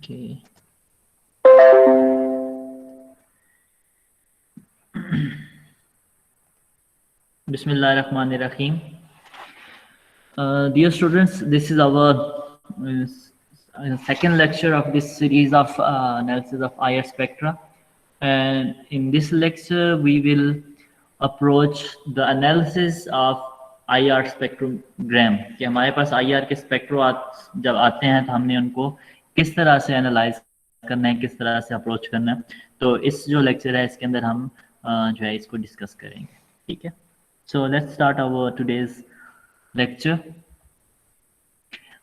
Okay. Bismillahirrahmanirrahim. Dear students, this is our second lecture of this series of analysis of IR spectra. And in this lecture, we will approach the analysis of IR spectrogram. कि हमारे पास IR के spectro जब आते हैं तो हमने उनको किस तरह से एनालाइज करना है, किस तरह से अप्रोच करना है. तो इस जो लेक्चर है इसके अंदर हम जो है इसको डिस्कस करेंगे. ठीक है. So let's start our today's lecture.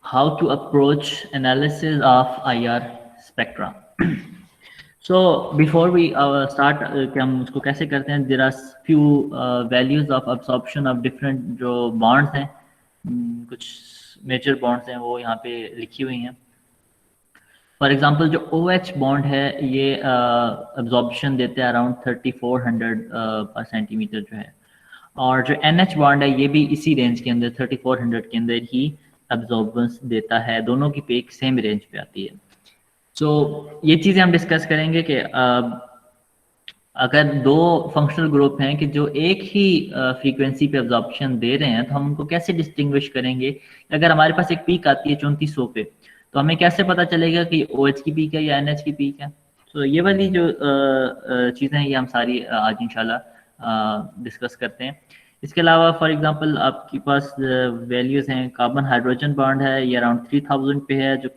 How to approach analysis of IR spectra. So before we start, कि हम उसको कैसे करते हैं, there are few values of absorption of different जो bonds हैं, कुछ major bonds हैं वो यहाँ पे लिखी हुई हैं. फॉर एग्जाम्पल जो OH बॉन्ड है ये एब्जॉर्प्शन देते हैं अराउंड 3400 पर सेंटीमीटर जो है, और जो NH बॉन्ड है ये भी इसी रेंज के अंदर 3400 के अंदर ही एब्जॉर्बेंस देता है. दोनों की पेक सेम रेंज पे आती है. सो ये चीज़ें हम डिस्कस करेंगे कि अगर दो फंक्शनल ग्रुप हैं कि जो एक ही फ्रीक्वेंसी पे एब्जॉर्प्शन दे रहे हैं तो हम उनको कैसे डिस्टिंग्विश करेंगे. अगर हमारे पास एक पीक आती है 3400 पे तो हमें कैसे पता चलेगा कि OH की पीक है या NH की पीक है. तो ये वाली जो चीज़ें हैं ये हम सारी आज इंशाल्लाह डिस्कस करते हैं. इसके अलावा फॉर एग्जांपल आपके पास वैल्यूज़ हैं. कार्बन हाइड्रोजन बॉन्ड है ये अराउंड 3000 पे है. जो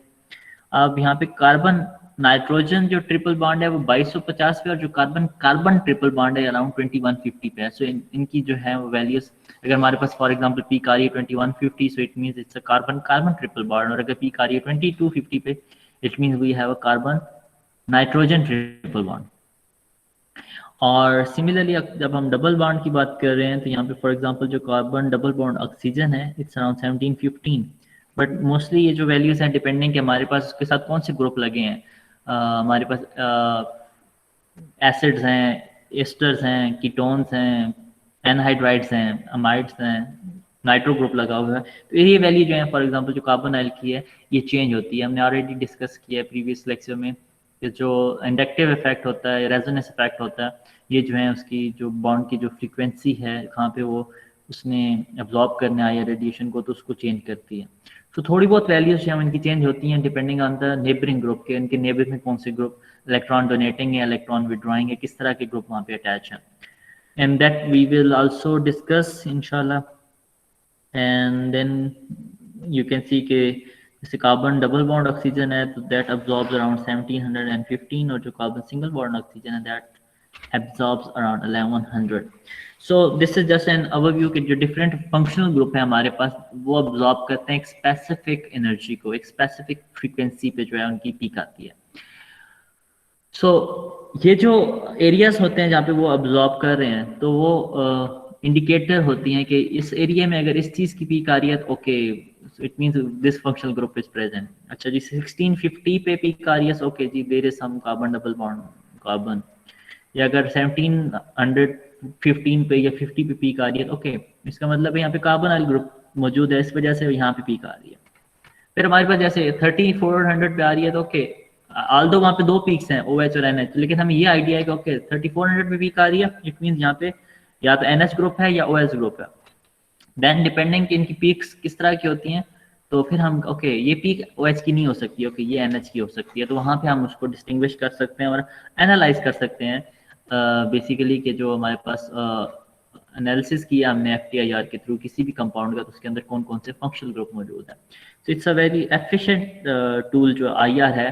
अब यहाँ पे कार्बन नाइट्रोजन जो ट्रिपल बॉन्ड है वो 2250 पे, और जो कार्बन कार्बन ट्रिपल बॉन्ड है अराउंड 2150 पे है. सो इनकी जो है वो वैल्यूज, अगर हमारे पास फॉर एग्जांपल पीक आ रही है 2150, so it means it's a carbon carbon triple bond, और अगर पीक आ रही है 2250 पे it means we have a carbon nitrogen triple bond. और सिमिलरली जब हम डबल बॉन्ड की बात कर रहे हैं तो यहाँ पे फॉर एग्जांपल जो कार्बन डबल बॉन्ड ऑक्सीजन है इट्स अराउंड 1715, बट मोस्टली ये जो वैल्यूज हैं डिपेंडिंग कि हमारे पास उसके साथ कौन से ग्रुप लगे हैं. हमारे पास एसिड्स हैं, एस्टर्स हैं, कीटोन्स हैं, एनहाइड्राइड्स हैं, अमाइड्स हैं, नाइट्रो ग्रुप लगा हुआ है. तो ये वैल्यू जो है फॉर एग्जांपल जो कार्बन ऑयल की है ये चेंज होती है. हमने ऑलरेडी डिस्कस किया है प्रीवियस लेक्चर में कि जो इंडक्टिव इफेक्ट होता है, रेजोनेंस इफेक्ट होता है, ये जो है उसकी जो बॉन्ड की जो फ्रीक्वेंसी है कहाँ पे वो उसने एब्जॉर्ब करने आया रेडिएशन को तो उसको चेंज करती है. तो थोड़ी बहुत वैल्यूज जो है इनकी चेंज होती हैं depending on the neighbouring group के, इनके नेबर में कौन से ग्रुप इलेक्ट्रॉन डोनेटिंग है, इलेक्ट्रॉन विड्रॉइंग है, किस तरह के ग्रुप वहाँ पे अटैच हैं. And that we will also discuss इंशाल्लाह. And then you can see के जैसे कार्बन डबल बॉन्ड ऑक्सीजन है तो दैट अब्जॉर्ब्स अराउंड 1715, और जो कार्बन सिंगल बॉन्ड ऑक्सीजन है that absorbs around 1100. So this is just an overview कि जो डिफरेंट फंक्शनल ग्रुप है हमारे पास वो अब्जॉर्ब करते हैं एक स्पेसिफिक एनर्जी को, एक स्पेसिफिक फ्रीक्वेंसी पे जो है उनकी पीक आती है. सो ये जो एरियाज होते हैं जहाँ पे वो अब्जॉर्ब कर रहे हैं तो वो इंडिकेटर होती हैं कि इस एरिया में अगर इस चीज़ की पीक आ रही है तो okay it means this functional group is present. अच्छा जी 1650 पे पीक आ रही है ओके जी there is some carbon double bond carbon, या अगर 1715 पे या 50 पे पीक आ रही है ओके इसका मतलब है यहाँ पे कार्बन ऑयल ग्रुप मौजूद है, इस वजह से यहाँ पे पीक आ रही है. फिर हमारे पास जैसे 3400 पे आ रही है तो ओके ऑल्दो वहाँ पे दो पीक्स हैं OH और NH, लेकिन हमें ये आइडिया है कि ओके 3400 पे पीक आ रही है इट मीन्स यहाँ पे या तो NH ग्रुप है या OH ग्रुप है. देन डिपेंडिंग इनकी पीक्स किस तरह की होती हैं तो फिर हम ओके ये पीक OH की नहीं हो सकती, ओके ये NH की हो सकती है. तो वहाँ पे हम उसको डिस्टिंग्विश कर सकते हैं और एनालाइज कर सकते हैं बेसिकली कि जो हमारे पास एनालिसिस किया हमने FTIR के थ्रू किसी भी कंपाउंड का तो उसके अंदर कौन कौन से फंक्शनल ग्रुप मौजूद है. So it's a very efficient tool जो IR है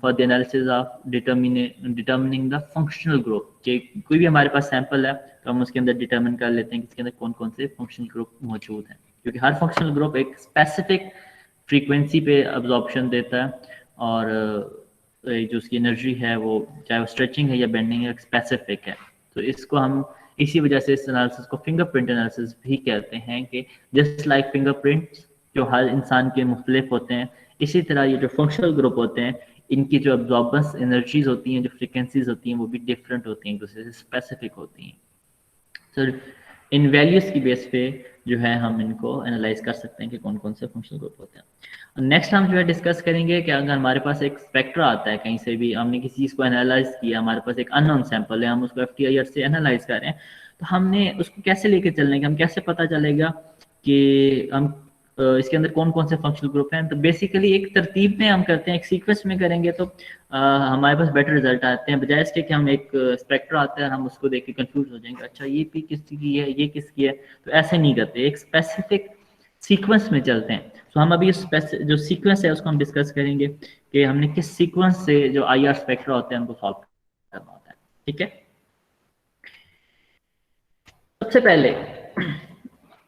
for the analysis of determining the functional group. कि कोई भी हमारे पास सैंपल है तो हम उसके अंदर डिटर्मिन कर लेते हैं कि इसके अंदर कौन कौन से फंक्शनल ग्रुप मौजूद हैं, क्योंकि हर फंक्शनल ग्रुप एक स्पेसिफिक फ्रीक्वेंसी पे अब्जॉर्प्शन देता है और जो उसकी एनर्जी है वो चाहे वो स्ट्रेचिंग है या बेंडिंग है स्पेसिफिक है. तो इसको हम इसी वजह से इस एनालिसिस को फिंगरप्रिंट एनालिसिस भी कहते हैं कि जस्ट लाइक फिंगरप्रिंट्स जो हर इंसान के मुख्तलिफ होते हैं इसी तरह ये जो फंक्शनल ग्रुप होते हैं इनकी जो अब्जॉर्बेंस एनर्जीज होती हैं, जो फ्रिक्वेंसीज होती हैं वो भी डिफरेंट होती हैं, एक दूसरे से स्पेसिफिक होती हैं. सर इन वैल्यूज की बेस पे जो है हम इनको एनालाइज कर सकते हैं कि कौन कौन से फंक्शनल ग्रुप होते हैं। नेक्स्ट हम जो है डिस्कस करेंगे कि अगर हमारे पास एक स्पेक्ट्रा आता है कहीं से भी, हमने किसी चीज़ को एनालाइज किया, हमारे पास एक अननोन सैंपल है, हम उसको FTIR से एनालाइज कर रहे हैं, तो हमने उसको कैसे लेके चलने का, हम कैसे पता चलेगा कि हम इसके अंदर कौन कौन से फंक्शनल ग्रुप हैं। तो बेसिकली एक तरतीब में हम करते हैं, एक सीक्वेंस में करेंगे तो हमारे पास बेटर रिजल्ट आते हैं, बजाय इसके कि हम एक स्पेक्ट्रा आता है और हम उसको देख के कंफ्यूज हो जाएंगे, अच्छा ये पी किसकी है, ये किसकी है। तो ऐसे नहीं करते, एक स्पेसिफिक सीक्वेंस में चलते हैं। तो हम अभी जो सीक्वेंस है उसको हम डिस्कस करेंगे कि हमने किस सीक्वेंस से जो IR स्पेक्ट्रा होते हैं उनको सॉल्व करना होता है। ठीक है, सबसे पहले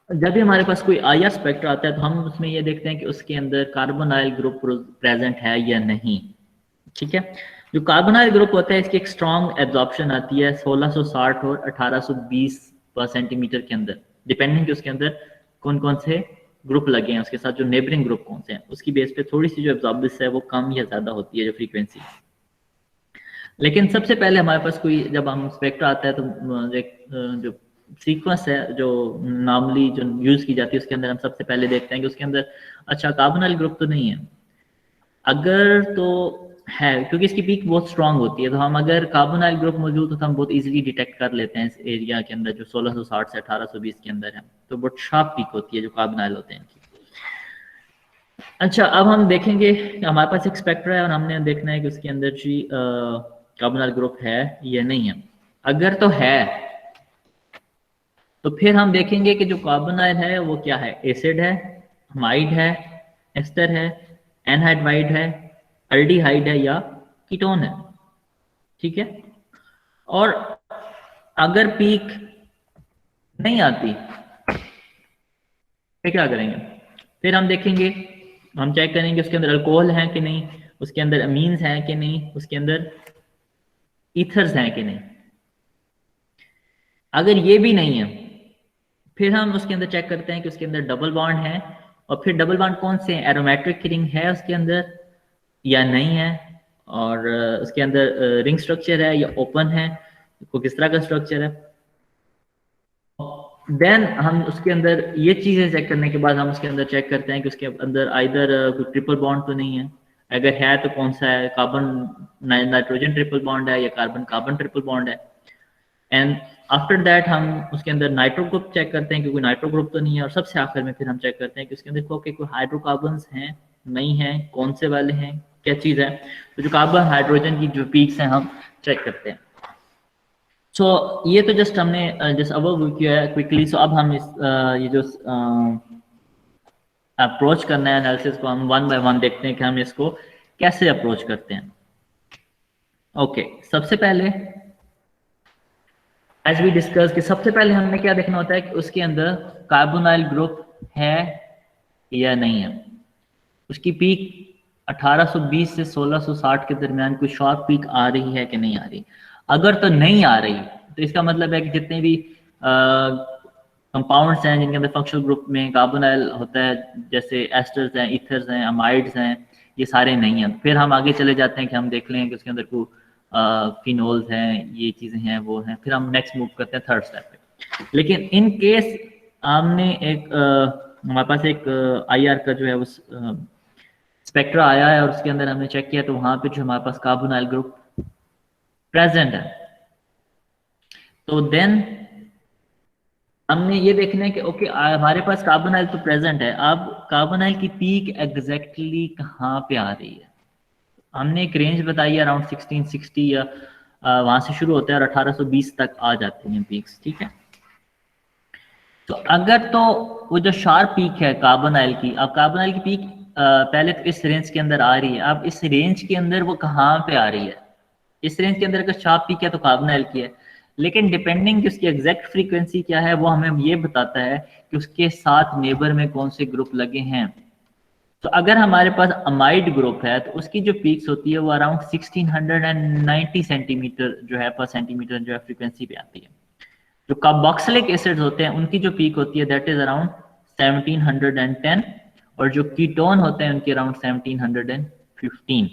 जब भी हमारे पास कोई IR स्पेक्ट्रा आता है तो हम उसमें ये देखते हैं कि उसके अंदर कार्बोनाइल ग्रुप प्रेजेंट है या नहीं। ठीक है, जो कार्बोनाइल ग्रुप होता है इसकी एक स्ट्रॉन्ग एब्जॉर्प्शन आती है 1660 और 1820 पर सेंटीमीटर के अंदर, डिपेंडिंग कि उसके अंदर कौन कौन से ग्रुप लगे हैं, उसके साथ जो नेबरिंग ग्रुप कौन से हैं, उसकी बेस पे थोड़ी सी जो एब्जॉर्बेंस है वो कम या ज्यादा होती है, जो फ्रीक्वेंसी। लेकिन सबसे पहले हमारे पास कोई जब हम स्पेक्ट्रा आता है तो जो सीक्वेंस है जो नॉर्मली जो यूज की जाती है उसके अंदर हम सबसे पहले देखते हैं कि उसके अंदर अच्छा कार्बोनाइल ग्रुप तो नहीं है। अगर तो है, क्योंकि इसकी पीक बहुत स्ट्रांग होती है, तो हम अगर कार्बोनाइल ग्रुप मौजूद हो तो हम बहुत इजीली डिटेक्ट कर लेते हैं इस एरिया के अंदर जो 1660 से 1820 के अंदर है, तो बहुत शार्प पीक होती है जो कार्बोनाइल होते हैं इनकी। अच्छा, अब हम देखेंगे हमारे पास एक स्पेक्ट्रा है और हमने देखना है कि उसके अंदर जी कार्बोनाइल ग्रुप है या नहीं है। अगर तो है तो फिर हम देखेंगे कि जो कार्बोनाइल है वो क्या है, एसिड है, हाइड है, एस्टर है, एनहाइड्राइड है, एल्डिहाइड है या कीटोन है। ठीक है, और अगर पीक नहीं आती फिर क्या करेंगे, फिर हम देखेंगे, हम चेक करेंगे उसके अंदर अल्कोहल है कि नहीं, उसके अंदर अमीन्स हैं कि नहीं, उसके अंदर ईथर्स हैं कि नहीं। अगर ये भी नहीं है फिर हम उसके अंदर चेक करते हैं कि उसके अंदर डबल बॉन्ड है, और फिर डबल बॉन्ड कौन से हैं, एरोमेट्रिक रिंग है उसके अंदर या नहीं है, और उसके अंदर रिंग स्ट्रक्चर है या ओपन है, वो किस तरह का स्ट्रक्चर है। देन हम उसके अंदर ये चीजें चेक करने के बाद हम उसके अंदर चेक करते हैं कि उसके अंदर आइदर कोई ट्रिपल बॉन्ड तो नहीं है, अगर है तो कौन सा है, कार्बन नाइट्रोजन ट्रिपल बॉन्ड है या कार्बन कार्बन ट्रिपल बॉन्ड है। एंड आफ्टर दैट हम उसके अंदर नाइट्रो ग्रुप चेक करते हैं कि कोई नाइट्रो ग्रुप तो नहीं है, और सबसे आखिर में फिर हम चेक करते हैं कि उसके अंदर कोई हाइड्रोकार्बन्स हैं नहीं है, कौन से वाले हैं, क्या चीज़ है। तो जो कार्बन हाइड्रोजन की जो पीक्स हैं हम चेक करते हैं। सो ये तो जस्ट हमने जस्ट ओवरव्यू किया है क्विकली। सो अब हम इस ये जो अप्रोच करना है एनालिसिस को, हम वन बाय वन देखते हैं कि हम इसको कैसे अप्रोच करते हैं। ओके, सबसे पहले एज वी डिस्कस कि सबसे पहले हमें क्या देखना होता है कि उसके अंदर कार्बोनाइल ग्रुप है या नहीं है। उसकी पीक 1820 से 1660 के दरमियान कोई शॉर्ट पीक आ रही है कि नहीं आ रही। अगर तो नहीं आ रही तो इसका मतलब है कि जितने भी कंपाउंड्स हैं जिनके अंदर फंक्शनल ग्रुप में कार्बोनाइल होता है, जैसे एस्टर्स हैं, ईथर्स हैं, अमाइड्स हैं, ये सारे नहीं हैं। फिर हम आगे चले जाते हैं कि हम देख लें कि उसके अंदर कोई फिनोल्स हैं, ये चीज़ें हैं, वो हैं, फिर हम नेक्स्ट मूव करते हैं थर्ड स्टेप पे। लेकिन इन केस हमने एक हमारे पास एक IR का जो है उस स्पेक्ट्रा आया है और उसके अंदर हमने चेक किया तो वहां पे जो हमारे पास कार्बोनाइल ग्रुप प्रेजेंट है, तो देन हमने ये देखना है कि ओके हमारे पास कार्बोनाइल तो प्रेजेंट है, अब कार्बोनाइल की पीक एग्जैक्टली कहाँ पे आ रही है। हमने एक रेंज बताई है अराउंड 1660 या वहां से शुरू होता है और 1820 तक आ जाती हैं पीक्स। ठीक है, तो अगर तो वो जो शार्प पीक है कार्बोनाइल की, अब कार्बोनाइल की पीक पहले तो इस रेंज के अंदर आ रही है, अब इस रेंज के अंदर वो कहाँ पे आ रही है। इस रेंज के अंदर अगर शार्प पीक है तो कार्बोनाइल की है, लेकिन डिपेंडिंग कि उसकी एग्जैक्ट फ्रीक्वेंसी क्या है वो हमें ये बताता है कि उसके साथ नेबर में कौन से ग्रुप लगे हैं। तो अगर हमारे पास अमाइड ग्रुप है तो उसकी जो पीक्स होती है वो अराउंड 1690 सेंटीमीटर जो है पर सेंटीमीटर जो है फ्रीक्वेंसी पे आती है। जो कार्बोक्सिलिक एसिड्स होते हैं उनकी जो पीक होती है दैट इज अराउंड 1710, और जो कीटोन होते हैं उनकी अराउंड 1715।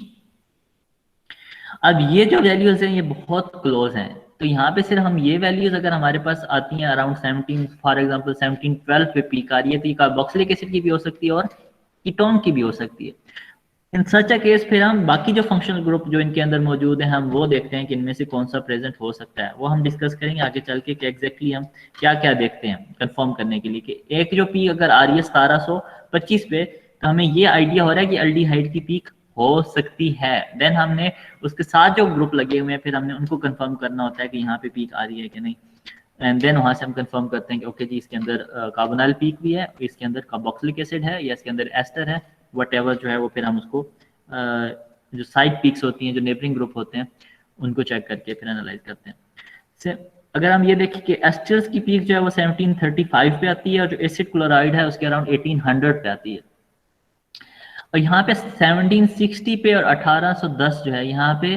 अब ये जो वैल्यूज हैं ये बहुत क्लोज हैं, तो यहाँ पे सिर्फ हम ये वैल्यूज अगर हमारे पास आती हैं अराउंड 17, फॉर एग्जांपल 17-12 पे पीक आ रही है, तो ये कार्बोक्सिलिक एसिड की भी हो सकती है और कीटोन की भी हो सकती है। इन सच अ केस फिर हम बाकी जो फंक्शनल ग्रुप जो इनके अंदर मौजूद है हम वो देखते हैं कि इनमें से कौन सा प्रेजेंट हो सकता है। वो हम डिस्कस करेंगे आगे चल के कि एग्जैक्टली हम क्या क्या देखते हैं कंफर्म करने के लिए कि एक जो पीक अगर आ रही है 1725 पे, तो हमें ये आइडिया हो रहा है कि एल्डिहाइड की पीक हो सकती है। देन हमने उसके साथ जो ग्रुप लगे हुए हैं फिर हमने उनको कंफर्म करना होता है कि यहाँ पे पीक आ रही है कि नहीं, एंड देन वहां से हम कंफर्म करते हैं कि ओके जी इसके अंदर कार्बोनाइल पीक भी है, इसके अंदर कार्बोक्सिलिक एसिड है या इसके अंदर एस्टर है, वट जो है वो फिर हम उसको जो साइड पीक्स होती हैं जो नेबरिंग ग्रुप होते हैं उनको चेक करके फिर एनालाइज करते हैं। से अगर हम ये देखें कि एस्टर्स की पीक जो है वो 1735 पे आती है और जो एसिड क्लोराइड है उसके अराउंड 1800 पे आती है। और यहाँ पे 1760 पे और 1810 जो है यहाँ पे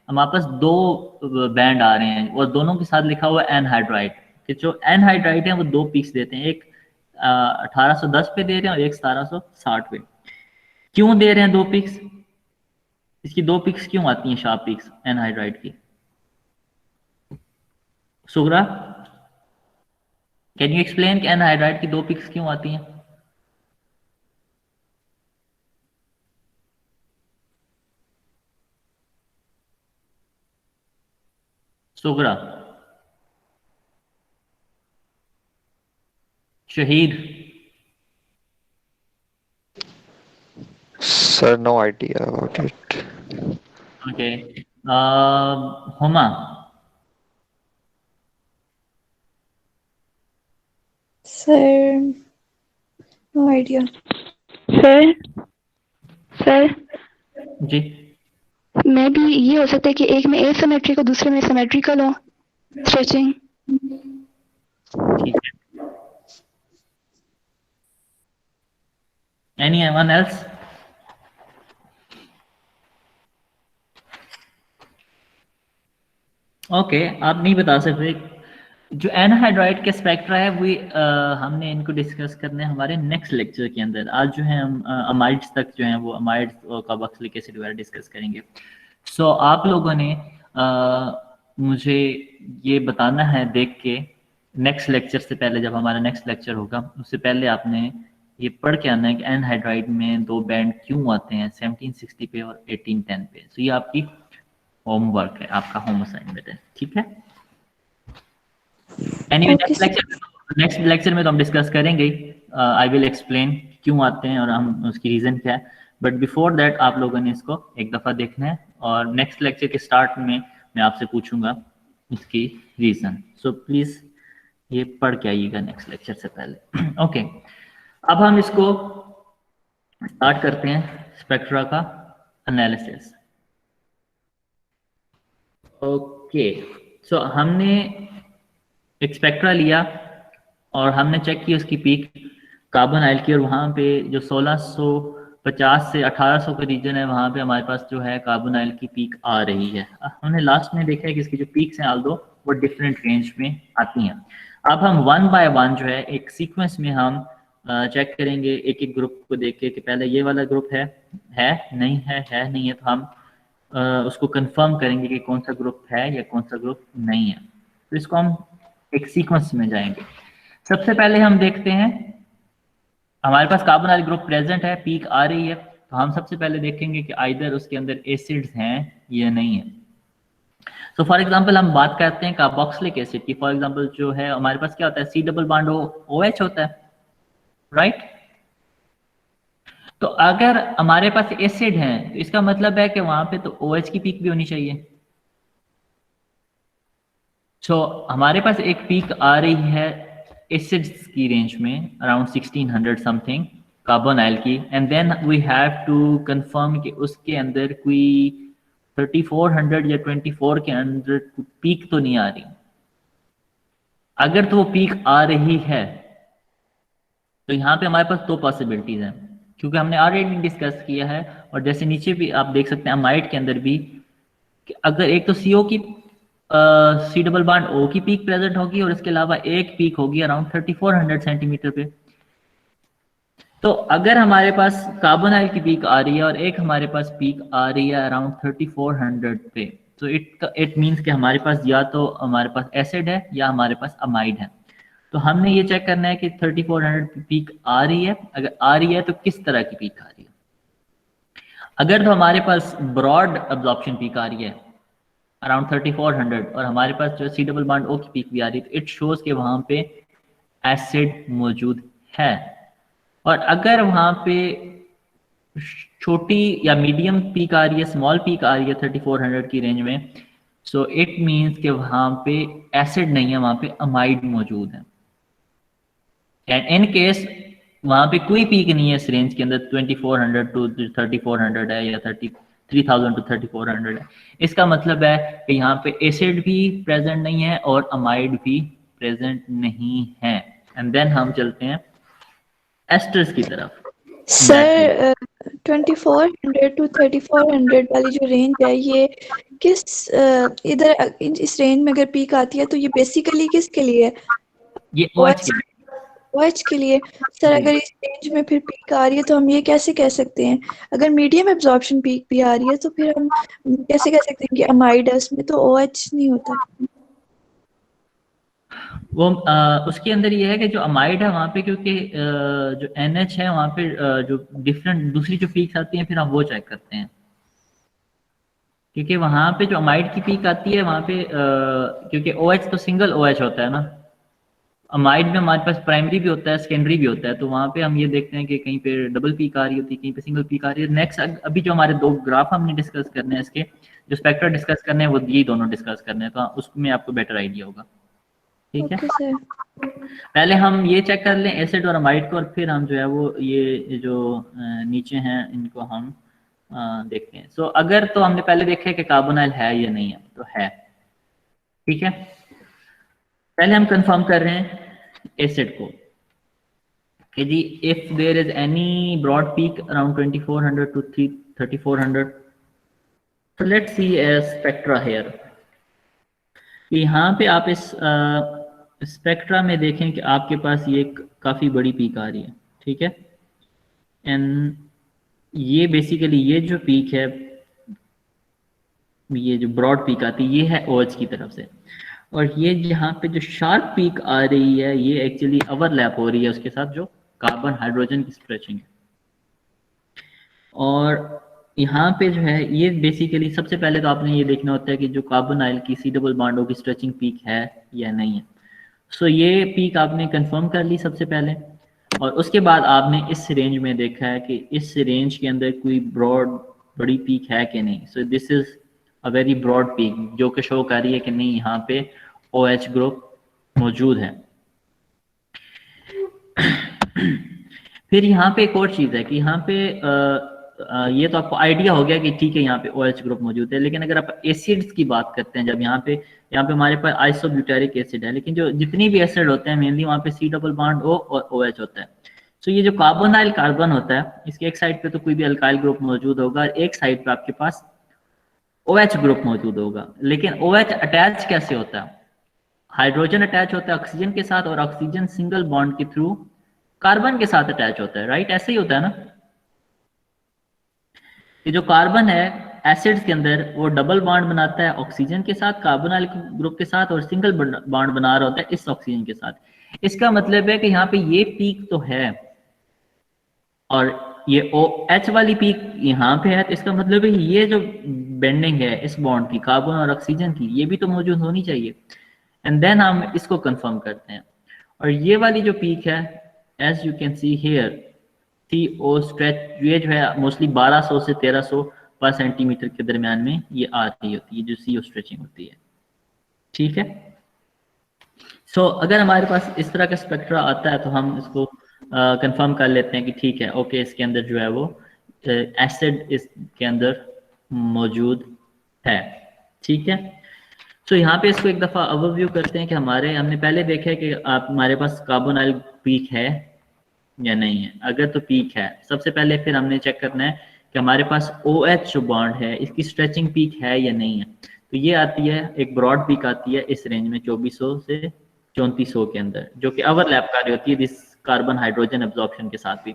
हमारे पास दो बैंड आ रहे हैं और दोनों के साथ लिखा हुआ है एनहाइड्राइड, कि जो एनहाइड्राइड है वो दो पीक्स देते हैं, एक 1810 पे दे रहे हैं और एक 1760 पे। क्यों दे रहे हैं दो पिक्स, इसकी दो पिक्स क्यों आती हैं शार्प पिक्स एनहाइड्राइड की? सुगरा कैन यू एक्सप्लेन कि एनहाइड्राइड की दो पिक्स क्यों आती हैं? सुगरा, शहीद, Sir, no idea about it. Okay, Huma, sir no idea. Sir sir जी मैं भी ये हो सकता है कि एक में एसिमेट्रिक और दूसरे में सिमेट्रिकल हो स्ट्रेचिंग। ठीक है, anyone else? ओके आप नहीं बता सकते। जो एनहाइड्राइड के स्पेक्ट्रा है वो हमने इनको डिस्कस करने हैं हमारे नेक्स्ट लेक्चर के अंदर। आज जो है हम अमाइड्स तक जो है वो अमाइड्स और कार्बोक्सिलिक एसिड वगैरह डिस्कस करेंगे। सो आप लोगों ने मुझे ये बताना है देख के नेक्स्ट लेक्चर से पहले, जब हमारा नेक्स्ट लेक्चर होगा उससे पहले आपने ये पढ़ के आना है कि एनहाइड्राइड में दो बैंड क्यों आते हैं 1760 पे और 1810 पे। सो ये आपकी होमवर्क है, आपका होम असाइनमेंट है, ठीक है। एनीवे नेक्स्ट लेक्चर में तो हम डिस्कस करेंगे, आई विल एक्सप्लेन क्यों आते हैं और हम उसकी रीजन क्या है। बट बिफोर दैट आप लोगों ने इसको एक दफ़ा देखना है और नेक्स्ट लेक्चर के स्टार्ट में मैं आपसे पूछूंगा इसकी रीजन। सो प्लीज़ ये पढ़ के आइएगा नेक्स्ट लेक्चर से पहले। ओके अब हम इसको स्टार्ट करते हैं स्पेक्ट्रा का एनालिसिस। ओके सो हमने एक स्पेक्ट्रा लिया और हमने चेक की उसकी पीक कार्बोनाइल की, और वहाँ पे जो 1650 से 1800 का रीजन है वहाँ पे हमारे पास जो है कार्बोनाइल की पीक आ रही है। हमने लास्ट में देखा है कि इसकी जो पीक्स हैं आल्दो वो डिफरेंट रेंज में आती हैं। अब हम वन बाय वन जो है एक सीक्वेंस में हम चेक करेंगे एक एक ग्रुप को देख के कि पहले ये वाला ग्रुप है नहीं है, तो हम उसको कंफर्म करेंगे कि कौन सा ग्रुप है या कौन सा ग्रुप नहीं है। तो इसको हम एक सीक्वेंस में जाएंगे। सबसे पहले हम देखते हैं हमारे पास कार्बोनाइल ग्रुप प्रेजेंट है, पीक आ रही है, तो हम सबसे पहले देखेंगे कि आइदर उसके अंदर एसिड्स हैं या नहीं है। तो फॉर एग्जांपल हम बात करते हैं कार्बोक्सिलिक एसिड की। फॉर एग्जांपल जो है हमारे पास क्या होता है, सी डबल बॉन्ड OH होता है, राइट। तो अगर हमारे पास एसिड है तो इसका मतलब है कि वहां पे तो OH की पीक भी होनी चाहिए। हमारे पास एक पीक आ रही है एसिड्स की रेंज में अराउंड 1600 समथिंग कार्बोनाइल की, and then we have to confirm कि उसके अंदर कोई 3400 या 24 के अंदर पीक तो नहीं आ रही। अगर तो वो पीक आ रही है तो यहाँ पे हमारे पास दो पॉसिबिलिटीज हैं, क्योंकि हमने ऑलरेडी डिस्कस किया है और जैसे नीचे भी आप देख सकते हैं अमाइड के अंदर भी कि अगर एक तो CO की सी डबल बॉन्ड O की पीक प्रेजेंट होगी और इसके अलावा एक पीक होगी अराउंड 3400 सेंटीमीटर पे। तो अगर हमारे पास कार्बोनाइल की पीक आ रही है और एक हमारे पास पीक आ रही है अराउंड 3400 पे, तो इट मीन्स कि हमारे पास या तो हमारे पास एसिड है या हमारे पास अमाइड है। तो हमने ये चेक करना है कि 3400 पीक आ रही है, अगर आ रही है तो किस तरह की पीक आ रही है। अगर तो हमारे पास ब्रॉड एब्जॉर्प्शन पीक आ रही है अराउंड 3400 और हमारे पास जो सी डबल बॉन्ड ओ की पीक भी आ रही है, तो इट शोज के वहां पे एसिड मौजूद है। और अगर वहां पे छोटी या मीडियम पीक आ रही है, स्मॉल पीक आ रही है 3400 की रेंज में, सो इट मीन्स कि वहां पे एसिड नहीं है, वहां पे अमाइड मौजूद है। एंड इन केस वहां पे कोई पीक नहीं है इस रेंज के अंदर, 2400 टू 3400 है या 3000 टू 3400 है, इसका मतलब है कि यहाँ पे एसिड भी प्रेजेंट नहीं है और अमाइड भी प्रेजेंट नहीं है। एंड देन हम चलते हैं एस्टर्स की तरफ। सर 2400 टू 3400 वाली जो रेंज है, ये किस इधर इस रेंज में अगर पीक आती है तो ये बेसिकली किसके लिए है? ये OH के OH के लिए। सर अगर इस रेंज में फिर पीक आ रही है तो हम ये कैसे कह सकते हैं? अगर मीडियम एब्जॉर्प्शन पीक भी आ रही है तो फिर हम कैसे कह सकते हैं कि अमाइड है, उसमें तो OH नहीं होता। वो उसके अंदर ये है कि जो अमाइड है वहाँ पे, क्योंकि जो NH है वहाँ पे जो डिफरेंट दूसरी जो पीक्स आती हैं फिर हम वो चेक करते हैं, क्योंकि वहाँ पे जो अमाइड की पीक आती है वहाँ पे क्योंकि OH तो सिंगल OH होता है ना, अमाइड में हमारे पास प्राइमरी भी होता है सेकेंडरी भी होता है, तो वहाँ पे हम ये देखते हैं कि कहीं पे डबल पीक आ रही होती है, कहीं पे सिंगल पीक आ रही है। नेक्स्ट अभी जो हमारे दो ग्राफ हमने डिस्कस करने हैं, इसके जो स्पेक्ट्रा डिस्कस करने हैं वो ये दोनों डिस्कस करने हैं, तो उसमें आपको बेटर आइडिया होगा। ठीक है, सर पहले हम ये चेक कर लें एसिड और अमाइड को, और फिर हम जो है वो ये जो नीचे हैं इनको हम देखते हैं। सो अगर तो हमने पहले देखा है कि कार्बोनाइल है या नहीं है, तो है। ठीक है, पहले हम कंफर्म कर रहे हैं एसिड को कि जी if there is any broad peak around 2400 to 3400, so let's see a spectra here। यहाँ पे आप इस स्पेक्ट्रा में देखें कि आपके पास ये काफ़ी बड़ी पीक आ रही है। ठीक है, एंड ये बेसिकली ये जो पीक है, ये जो ब्रॉड पीक आती है ये है OH की तरफ से, और ये यहाँ पे जो शार्प पीक आ रही है ये एक्चुअली ओवरलैप हो रही है उसके साथ जो कार्बन हाइड्रोजन की स्ट्रेचिंग है। और यहाँ पे जो है ये बेसिकली सबसे पहले तो आपने ये देखना होता है कि जो कार्बोनाइल की सी डबल बॉन्डों की स्ट्रेचिंग पीक है या नहीं है। सो ये पीक आपने कंफर्म कर ली सबसे पहले, और उसके बाद आपने इस रेंज में देखा है कि इस रेंज के अंदर कोई ब्रॉड बड़ी पीक है कि नहीं। So this is a very broad peak जो कि शो कर रही है कि नहीं यहाँ पे OH ग्रुप मौजूद है। फिर यहाँ पे एक और चीज़ है कि यहाँ पे ये तो आपको आइडिया हो गया कि ठीक है यहाँ पे OH ग्रुप मौजूद है, लेकिन अगर आप एसिड्स की बात करते हैं, जब यहाँ पे हमारे पास आइसोब्यूटारिक एसिड है, लेकिन जो जितनी भी एसिड होते हैं मेनली वहाँ पे C डबल बॉन्ड O और OH होता है। सो ये जो कार्बोनाइल कार्बन होता है इसके एक साइड पे तो कोई भी अल्काइल ग्रुप मौजूद होगा, एक साइड पे आपके पास OH ग्रुप मौजूद होगा। लेकिन OH अटैच कैसे होता है? हाइड्रोजन अटैच होता है ऑक्सीजन के साथ, और ऑक्सीजन सिंगल बॉन्ड के थ्रू कार्बन के साथ अटैच होता है। राइट, ऐसे ही होता है ना। ये जो कार्बन है एसिड्स के अंदर वो डबल बॉन्ड बनाता है ऑक्सीजन के साथ, कार्बोनाइल ग्रुप के साथ, और सिंगल बॉन्ड बना रहा होता है इस ऑक्सीजन के साथ। इसका मतलब है कि यहाँ पे ये पीक तो है और ये OH वाली पीक यहाँ पे है, तो इसका मतलब है ये जो बेंडिंग है इस बॉन्ड की कार्बन और ऑक्सीजन की, ये भी तो मौजूद होनी चाहिए। एंड देन हम इसको कंफर्म करते हैं। और ये वाली जो पीक है as you can see here CO stretch, ये जो है मोस्टली 1200 से 1300 पर सेंटीमीटर के दरमियान में ये आ रही होती है जो CO स्ट्रेचिंग होती है। ठीक है, सो अगर हमारे पास इस तरह का स्पेक्ट्रा आता है तो हम इसको कंफर्म कर लेते हैं कि ठीक है, ओके, इसके अंदर जो है वो एसिड इसके अंदर मौजूद है। ठीक है, तो यहाँ पे इसको एक दफ़ा ओवरव्यू करते हैं कि हमने पहले देखा है कि हमारे पास कार्बोनाइल पीक है या नहीं है। अगर तो पीक है, सबसे पहले फिर हमने चेक करना है कि हमारे पास OH जो बॉन्ड है इसकी स्ट्रेचिंग पीक है या नहीं है। तो ये आती है, एक ब्रॉड पीक आती है इस रेंज में 2400 से 3400 के अंदर, जो कि ओवरलैप कर रही होती है दिस कार्बन हाइड्रोजन एब्जॉर्प्शन के साथ भी।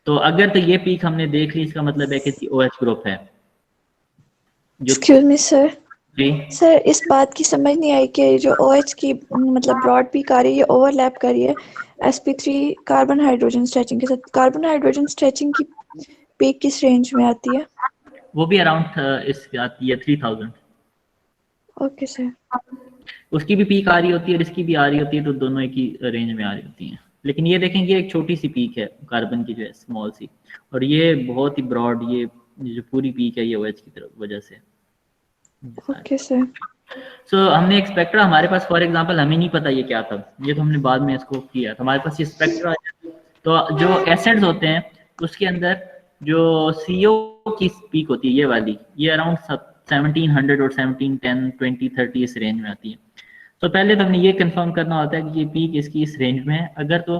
तो अगर तो ये पीक हमने देख ली, इसका मतलब है कि OH ग्रुप है जो एक्सक्यूज मी सर, जी सर इस बात की समझ नहीं आई कि जो OH की मतलब ब्रॉड पीक आ रही है ये ओवरलैप कर रही है sp3 कार्बन हाइड्रोजन स्ट्रेचिंग के साथ। कार्बन हाइड्रोजन स्ट्रेचिंग की पीक किस रेंज में आती है? वो भी अराउंड इस आती है 3000। Okay sir. उसकी भी पीक आ रही होती है और इसकी भी आ रही होती है, तो दोनों एक ही रेंज में आ रही होती हैं। लेकिन ये देखेंगे एक छोटी सी पीक है कार्बन की जो है, स्मॉल सी, और ये बहुत ही ब्रॉड, ये जो पूरी पीक है ये OH की तरफ वजह से। Okay sir. सो हमने एक स्पेक्ट्रा हमारे पास, फॉर एग्जांपल हमें नहीं पता ये क्या था, ये तो हमने बाद में इसको किया, तो हमारे पास ये स्पेक्ट्रा है। तो जो एसिड्स होते हैं उसके अंदर जो CO की पीक होती है ये वाली, ये अराउंड 1700 और 1710 20 30 इस रेंज में आती है। तो पहले तो हमने ये कंफर्म करना होता है कि ये पीक इसकी इस रेंज में है। अगर तो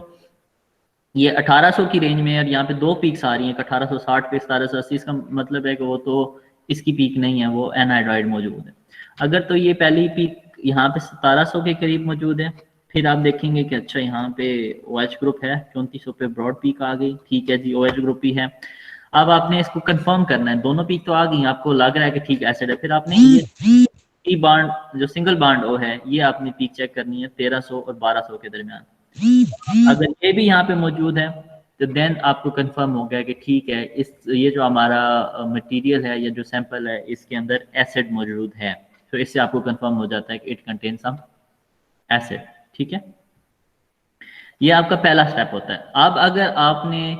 ये 1800 की रेंज में है और यहाँ पे दो पीक्स आ रही हैं, 1860 पे 1780, इसका मतलब है कि वो तो इसकी पीक नहीं है, वो एनहाइड्राइड मौजूद है। अगर तो ये पहली पीक यहाँ पे 1700 के करीब मौजूद है, फिर आप देखेंगे कि अच्छा यहाँ पे OH ग्रुप है, 3400 पे ब्रॉड पीक आ गई, ठीक है जी OH ग्रुप ही है। अब आपने इसको कंफर्म करना है, दोनों पीक तो आ गई, आपको लग रहा है कि ठीक एसिड है, फिर आपने ये बाड जो सिंगल बाड O है ये आपने पीक चेक करनी है 1300 और 1200 के दरमियान। अगर ये भी यहाँ पे मौजूद है तो देन आपको कंफर्म हो गया कि ठीक है, इस ये जो हमारा मटेरियल है या जो सैंपल है इसके अंदर एसिड मौजूद है। तो इससे आपको कंफर्म हो जाता है कि इट कंटेन सम एसिड। ठीक है, ये आपका पहला स्टेप होता है। अब अगर आपने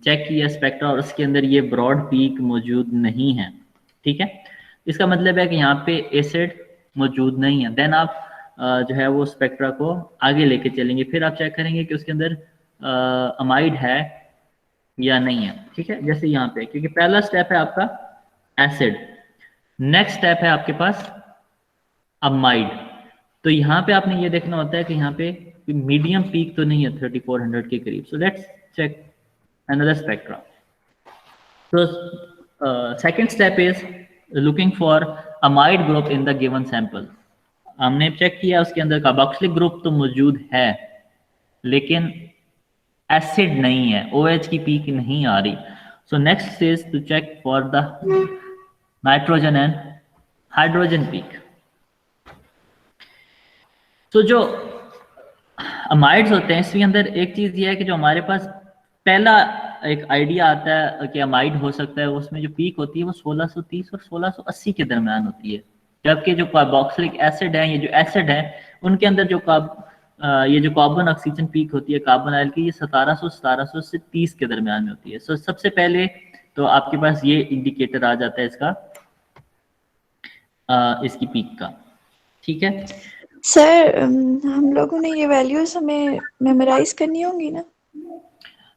चेक किया स्पेक्ट्रा और उसके अंदर ये ब्रॉड पीक मौजूद नहीं है, ठीक है, इसका मतलब है कि यहाँ पे एसिड मौजूद नहीं है, देन आप जो है वो स्पेक्ट्रा को आगे लेके चलेंगे, फिर आप चेक करेंगे कि उसके अंदर अमाइड है या नहीं है। ठीक है, जैसे यहाँ पे, क्योंकि पहला स्टेप है आपका एसिड, नेक्स्ट स्टेप है आपके पास अमाइड। तो यहाँ पे आपने ये देखना होता है कि यहाँ पे मीडियम पीक तो नहीं है 3400 के करीब। So let's check another spectra. तो second step is looking for amide group in the given sample. हमने चेक किया उसके अंदर कार्बोक्सिलिक ग्रुप तो मौजूद है लेकिन एसिड नहीं है, OH की पीक नहीं आ रही। So next is to check for the nitrogen and hydrogen peak. तो जो अमाइड्स होते हैं इसके अंदर एक चीज ये है कि जो हमारे पास पहला एक आइडिया आता है कि अमाइड हो सकता है, उसमें जो पीक होती है वो 1630 और 1680 के दरमियान होती है, जबकि जो कार्बोक्सिलिक एसिड है, ये जो एसिड है उनके अंदर जो ये जो कार्बन ऑक्सीजन पीक होती है कार्बोनाइल की, ये 1700 से 30 के दरमियान में होती है। सो सबसे पहले तो आपके पास ये इंडिकेटर आ जाता है इसका इसकी पीक का। ठीक है सर, हम लोगों ने ये वैल्यूज हमें मेमोराइज करनी होंगी ना?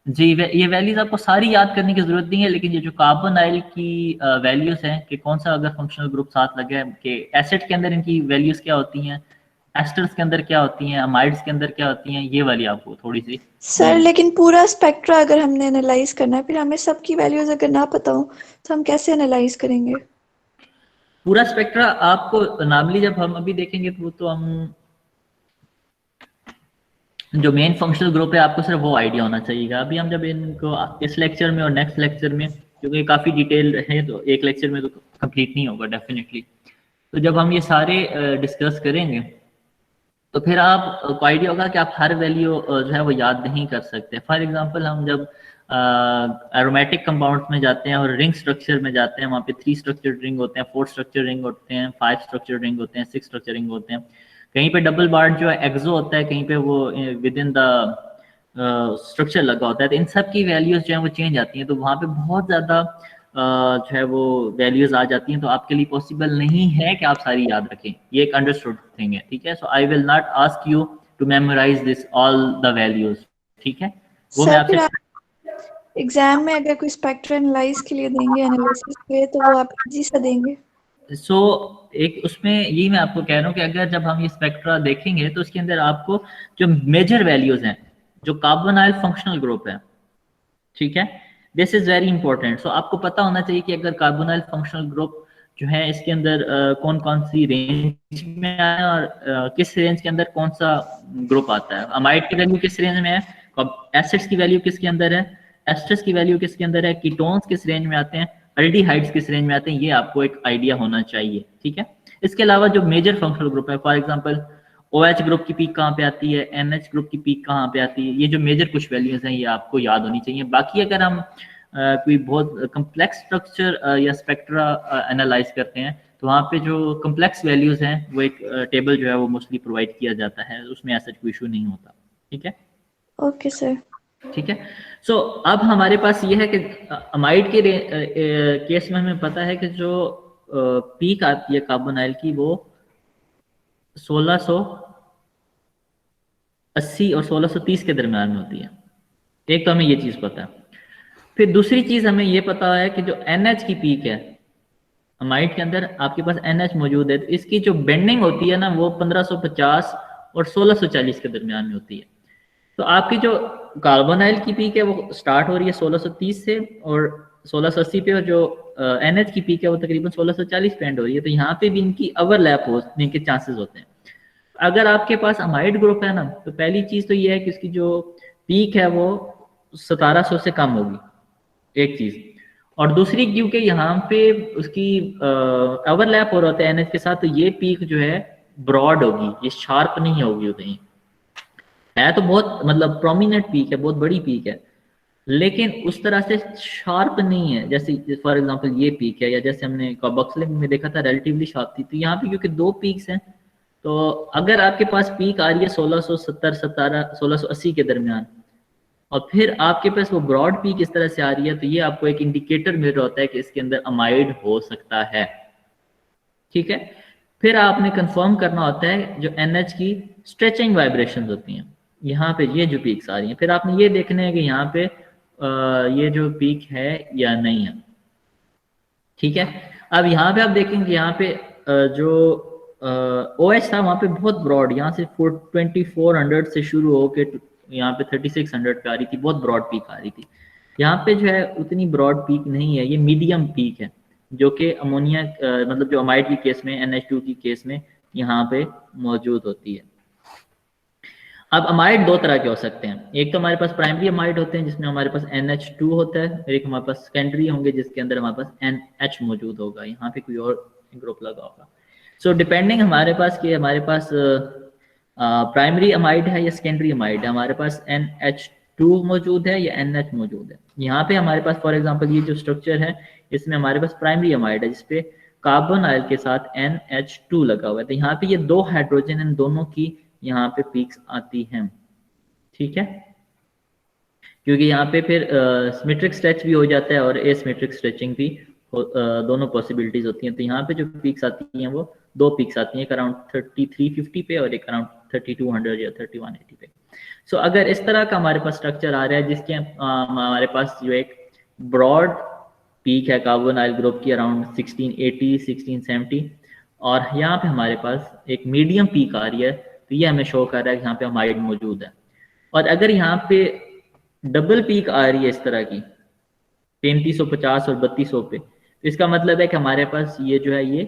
जी, ये वैल्यूज आपको सारी याद करने की जरूरत नहीं है, लेकिन ये जो कार्बोनाइल की वैल्यूज हैं कि कौन सा अगर फंक्शनल ग्रुप साथ लगे हैं, कि एसिड के अंदर इनकी वैल्यूज क्या होती हैं, एस्टर्स के अंदर क्या होती हैं, अमाइड्स के अंदर क्या होती हैं, ये वाली आपको थोड़ी सी। सर लेकिन पूरा स्पेक्ट्रा अगर हमने एनालाइज करना है, फिर हमें सबकी वैल्यूज अगर ना पता हो तो हम कैसे एनालाइज करेंगे? पूरा स्पेक्ट्रा आपको नॉर्मली जब हम अभी देखेंगे तो हम जो मेन फंक्शनल ग्रुप है आपको सिर्फ वो आइडिया होना चाहिए। अभी हम जब इनको इस लेक्चर में और नेक्स्ट लेक्चर में, क्योंकि काफ़ी डिटेल है तो एक लेक्चर में तो कंप्लीट नहीं होगा डेफिनेटली, तो जब हम ये सारे डिस्कस करेंगे तो फिर आपको आइडिया होगा कि आप हर वैल्यू जो है वो याद नहीं कर सकते। फॉर एग्जांपल हम जब एरोमेटिक कंपाउंड्स में जाते हैं और रिंग स्ट्रक्चर में जाते हैं, वहाँ पे 3 स्ट्रक्चर्ड रिंग होते हैं, 4 स्ट्रक्चर्ड रिंग होते हैं, 5 स्ट्रक्चर्ड रिंग होते हैं, 6 स्ट्रक्चर्ड रिंग होते हैं। कहीं पे डबल बार्ड जो है एक्सो होता है, कहीं पे वो विद इन द स्ट्रक्चर लगा होता है। तो इन सब की वैल्यूज जो है वो चेंज आती हैं, तो वहाँ पे बहुत ज़्यादा जो है वो वैल्यूज आ जाती हैं, तो आपके लिए पॉसिबल नहीं है कि आप सारी याद रखें। ये एक अंडरस्टूड थिंग है, ठीक है। So I will not ask you to memorize this all the values, ठीक है। वो मैं आपसे एग्जाम में अगर कोई स्पेक्ट्रा एनालाइज के लिए देंगे, एनालिसिस के लिए, तो वो आप इजी से देंगे? सो एक उसमें यही मैं आपको कह रहा हूँ कि अगर जब हम ये स्पेक्ट्रा देखेंगे तो उसके अंदर आपको जो मेजर वैल्यूज हैं, जो कार्बोनाइल फंक्शनल ग्रुप है, ठीक है, दिस इज वेरी इंपॉर्टेंट। सो आपको पता होना चाहिए कि अगर कार्बोनाइल फंक्शनल ग्रुप जो है इसके अंदर कौन कौन सी रेंज में आया है और किस रेंज के अंदर कौन सा ग्रुप आता है। अमाइड की वैल्यू किस रेंज में है, एसिड्स की वैल्यू किसके अंदर है, एस्टर्स की वैल्यू किसके अंदर है, कीटोन्स किस रेंज में आते हैं। एल्डिहाइड्स किस रेंज में आते हैं, ये आपको एक आइडिया होना चाहिए, ठीक है। इसके अलावा जो मेजर फंक्शनल ग्रुप है, फॉर एग्जांपल OH ग्रुप की पीक कहाँ पे आती है, NH ग्रुप की पीक कहाँ पे आती है, ये जो मेजर कुछ वैल्यूज हैं ये आपको याद होनी चाहिए। बाकी अगर हम कोई बहुत कम्प्लेक्स स्ट्रक्चर या स्पेक्ट्रा एनालाइज करते हैं तो वहाँ पे जो कम्प्लेक्स वैल्यूज हैं वो एक टेबल जो है वो मोस्टली प्रोवाइड किया जाता है, उसमें ऐसा कोई इशू नहीं होता, ठीक है। Okay sir. ठीक है। सो अब हमारे पास ये है कि अमाइड के केस में हमें पता है कि जो पीक आती है कार्बोनाइल की वो 1680 और 1630 के दरम्यान में होती है। एक तो हमें ये चीज पता है। फिर दूसरी चीज हमें ये पता है कि जो NH की पीक है अमाइड के अंदर, आपके पास NH मौजूद है, तो इसकी जो बेंडिंग होती है ना वो 1550 और 1640 के दरम्यान में होती है। तो आपकी जो कार्बोनाइल की पीक है वो स्टार्ट हो रही है 1630 से और 1680 पे, और जो NH की पीक है वो तकरीबन 1640 पे एंड हो रही है। तो यहाँ पे भी इनकी ओवरलैप होने के चांसेस होते हैं। अगर आपके पास अमाइड ग्रुप है ना, तो पहली चीज तो ये है कि उसकी जो पीक है वो 1700 से कम होगी, एक चीज। और दूसरी क्योंकि यहाँ पे उसकी ओवरलैप हो रहा होता है NH के साथ, तो ये पीक जो है ब्रॉड होगी, ये शार्प नहीं होगी उतनी। है तो बहुत मतलब प्रोमिनेंट पीक है, बहुत बड़ी पीक है, लेकिन उस तरह से शार्प नहीं है जैसे फॉर एग्जांपल ये पीक है, या जैसे हमने कार्बोक्सिलिक में देखा था रिलेटिवली शार्प थी। तो यहाँ पे क्योंकि दो पीक्स हैं, तो अगर आपके पास पीक आ रही है 1680 के दरमियान और फिर आपके पास वो ब्रॉड पीक इस तरह से आ रही है, तो ये आपको एक इंडिकेटर मिल रहा होता है कि इसके अंदर अमाइड हो सकता है, ठीक है। फिर आपने कंफर्म करना होता है जो NH की स्ट्रेचिंग वाइब्रेशंस होती हैं, यहाँ पे ये जो पीक्स आ रही हैं, फिर आपने ये देखना है कि यहाँ पे ये जो पीक है या नहीं है, ठीक है। अब यहाँ पे आप देखेंगे यहाँ पे जो OH था वहाँ पे बहुत ब्रॉड, यहाँ से 2400 से शुरू होके यहाँ पे 3600 पे आ रही थी, बहुत ब्रॉड पीक आ रही थी। यहाँ पे जो है उतनी ब्रॉड पीक नहीं है, ये मीडियम पीक है, जो कि अमोनिया मतलब जो अमाइड की केस में, NH2 की केस में यहाँ पे मौजूद होती है। अब अमाइड दो तरह के हो सकते हैं, एक तो हमारे पास प्राइमरी अमाइड होते हैं जिसमें हमारे पास NH2 होता है, और एक हमारे पास सेकेंडरी होंगे जिसके अंदर हमारे पास NH मौजूद होगा, यहाँ पे कोई और ग्रुप लगा होगा। सो डिपेंडिंग हमारे पास कि हमारे पास प्राइमरी अमाइड है या सेकेंडरी अमाइड है, हमारे पास NH2 मौजूद है या NH मौजूद है। यहाँ पे हमारे पास फॉर एग्जांपल ये जो स्ट्रक्चर है इसमें हमारे पास प्राइमरी अमाइड है जिसपे कार्बोनाइल के साथ NH2 लगा हुआ है, तो यहाँ पे ये दो हाइड्रोजन इन दोनों की यहाँ पे पीक्स आती हैं, ठीक है, क्योंकि यहाँ पे फिर सिमेट्रिक स्ट्रेच भी हो जाता है और एसिमेट्रिक स्ट्रेचिंग भी दोनों पॉसिबिलिटीज होती हैं। तो यहाँ पे जो पीक्स आती हैं वो दो पीक्स आती हैं, एक अराउंड 3350 पे और एक अराउंड 3200 या 3180 पे। सो अगर इस तरह का हमारे पास स्ट्रक्चर आ रहा है जिसके हमारे पास जो एक ब्रॉड पीक है कार्बोनाइल ग्रुप की अराउंड 1680 1670, और यहाँ पे हमारे पास एक मीडियम पीक आ रही है, तो ये हमें शो कर रहा है कि यहाँ पे अमाइड मौजूद है। और अगर यहाँ पे डबल पीक आ रही है इस तरह की 3350 और 3200 पे, तो इसका मतलब है कि हमारे पास ये जो है ये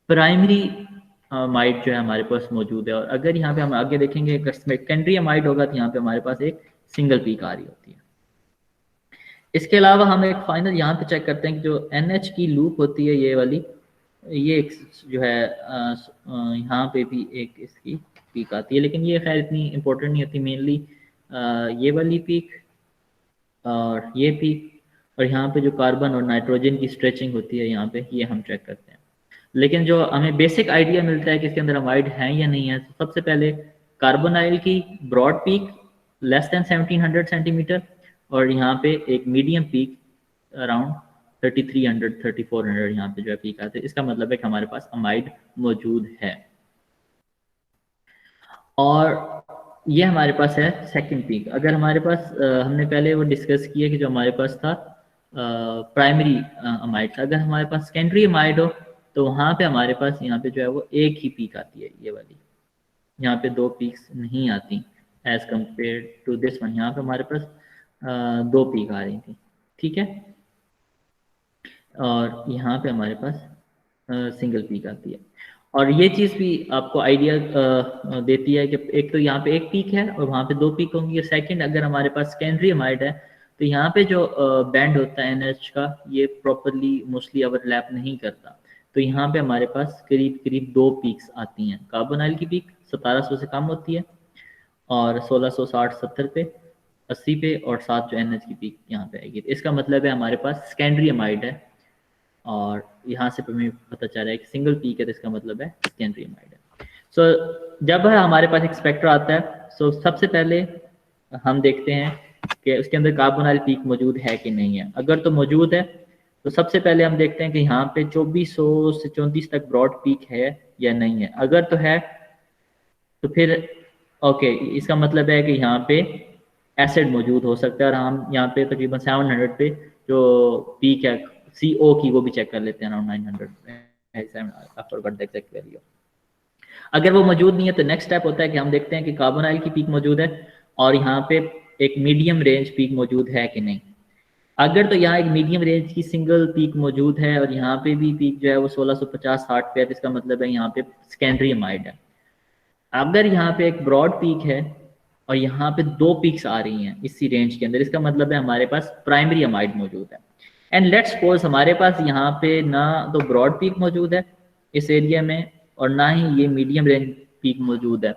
प्राइमरी अमाइड जो है हमारे पास मौजूद है। और अगर यहाँ पे हम आगे देखेंगे सेकेंडरी अमाइड होगा तो यहाँ पे हमारे पास एक सिंगल पीक आ रही होती है। इसके अलावा हम एक फाइनल यहाँ पे चेक करते हैं कि जो NH की लूप होती है ये वाली, ये एक जो है यहाँ पे भी एक इसकी पीक आती है, लेकिन ये खैर इतनी इम्पोर्टेंट नहीं होती, मेनली ये वाली पीक और ये पीक, और यहाँ पे जो कार्बन और नाइट्रोजन की स्ट्रेचिंग होती है यहाँ पे, ये हम चेक करते हैं। लेकिन जो हमें बेसिक आइडिया मिलता है कि इसके अंदर अमाइड है या नहीं है, तो सबसे पहले कार्बोनाइल की broad peak less than 1700 centimetre, और यहाँ पे एक मीडियम पीक अराउंड 3300 3400 यहाँ पे जो है पीक आते हैं। इसका मतलब है कि हमारे पास अमाइड मौजूद है। और ये हमारे पास है सेकंड पीक। अगर हमारे पास हमने पहले वो डिस्कस किया कि जो हमारे पास था प्राइमरी अमाइड था, अगर हमारे पास सेकेंडरी अमाइड हो तो वहाँ पे हमारे पास यहाँ पे जो है वो एक ही पीक आती है, ये वाली, यहाँ पे दो पीक्स नहीं आती as compare to this one. यहाँ पे हमारे पास दो पीक आ रही थी, ठीक है, और यहाँ पे हमारे पास सिंगल पीक आती है। और ये चीज़ भी आपको आइडिया देती है कि एक तो यहाँ पे एक पीक है और वहाँ पे दो पीक होंगी। सेकंड, अगर हमारे पास सेकेंडरी अमाइड है तो यहाँ पे जो बैंड होता है NH का ये प्रॉपरली मोस्टली ओवरलैप नहीं करता। तो यहाँ पे हमारे पास करीब करीब 2 पीक्स आती हैं। कार्बोनाइल की पीक 1700 से कम होती है और 1660-70 पे, 80 पे, और 7 जो NH की पीक यहाँ पे आएगी। तो इसका मतलब है हमारे पास सेकेंडरी अमाइड है, और यहाँ से हमें पता चल रहा है कि सिंगल पीक है, तो इसका मतलब है सेकेंडरी अमाइड है। सो जब हमारे पास एक स्पेक्ट्रा आता है, सो सबसे पहले हम देखते हैं कि उसके अंदर कार्बोनाइल पीक मौजूद है कि नहीं है। अगर तो मौजूद है तो सबसे पहले हम देखते हैं कि यहाँ पे 2400 से 34 तक ब्रॉड पीक है या नहीं है। अगर तो है तो फिर ओके, इसका मतलब है कि यहाँ पे एसिड मौजूद हो सकता है, और हम यहाँ पे तकरीबन 700 पे जो पीक है CO की वो भी चेक कर लेते हैं, अराउंड 900। अगर वो मौजूद नहीं है तो नेक्स्ट स्टेप होता है कि हम देखते हैं कि कार्बोनाइल की पीक मौजूद है और यहाँ पे एक मीडियम रेंज पीक मौजूद है कि नहीं। अगर तो यहाँ एक मीडियम रेंज की सिंगल पीक मौजूद है और यहाँ पे भी पीक जो है वो 1650-60 पे है, तो इसका मतलब है यहाँ पे सेकेंडरी अमाइड है। अगर यहाँ पे एक ब्रॉड पीक है और यहाँ पे 2 पीक्स आ रही हैं इसी रेंज के अंदर, इसका मतलब है हमारे पास प्राइमरी अमाइड मौजूद है। एंड लेट्स सपोज हमारे पास यहाँ पे ना तो ब्रॉड पीक मौजूद है इस एरिया में और ना ही ये मीडियम रेंज पीक मौजूद है।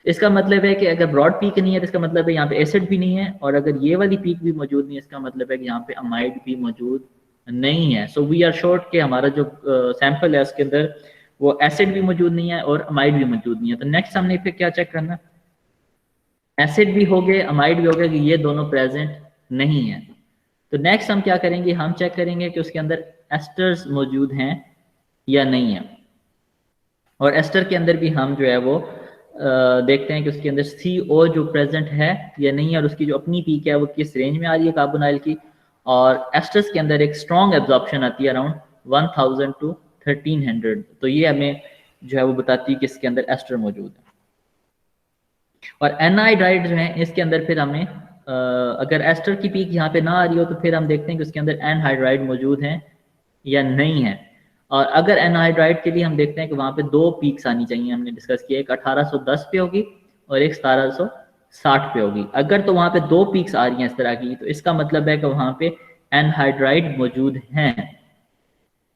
इसका मतलब है कि अगर ब्रॉड पीक नहीं है तो इसका मतलब है यहाँ पे एसिड भी नहीं है, और अगर ये वाली पीक भी मौजूद नहीं है इसका मतलब है कि यहाँ पे अमाइड भी मौजूद नहीं है। सो वी आर श्योर कि हमारा जो सैंपल है उसके अंदर वो एसिड भी मौजूद नहीं है और अमाइड भी मौजूद नहीं है। तो नेक्स्ट हमने फिर क्या चेक करना, एसिड भी हो गए अमाइड भी हो गए कि ये दोनों प्रेजेंट नहीं है। तो नेक्स्ट हम क्या करेंगे, हम चेक करेंगे कि उसके अंदर एस्टर्स मौजूद हैं या नहीं है। और एस्टर के अंदर भी हम जो है वो देखते हैं कि उसके अंदर CO जो प्रेजेंट है या नहीं है, और उसकी जो अपनी पीक है वो किस रेंज में आ रही है कार्बोनाइल की। और एस्टर्स के अंदर एक स्ट्रॉन्ग एब्जॉर्प्शन आती है अराउंड 1000 to 1300। तो ये हमें जो है वो बताती है कि इसके अंदर एस्टर मौजूद है। और एनहाइड्राइड जो है इसके अंदर फिर हमें अगर एस्टर की पीक यहाँ पे ना आ रही हो तो फिर हम देखते हैं कि उसके अंदर एनहाइड्राइड मौजूद हैं या नहीं है। और अगर एनहाइड्राइड के लिए हम देखते हैं कि वहाँ पे 2 पीक्स आनी चाहिए, हमने डिस्कस किया, एक 1810 पे होगी और एक 1760 पे होगी। अगर तो वहाँ पे 2 पीक्स आ रही हैं इस तरह की, तो इसका मतलब है कि वहाँ पे एनहाइड्राइड मौजूद हैं।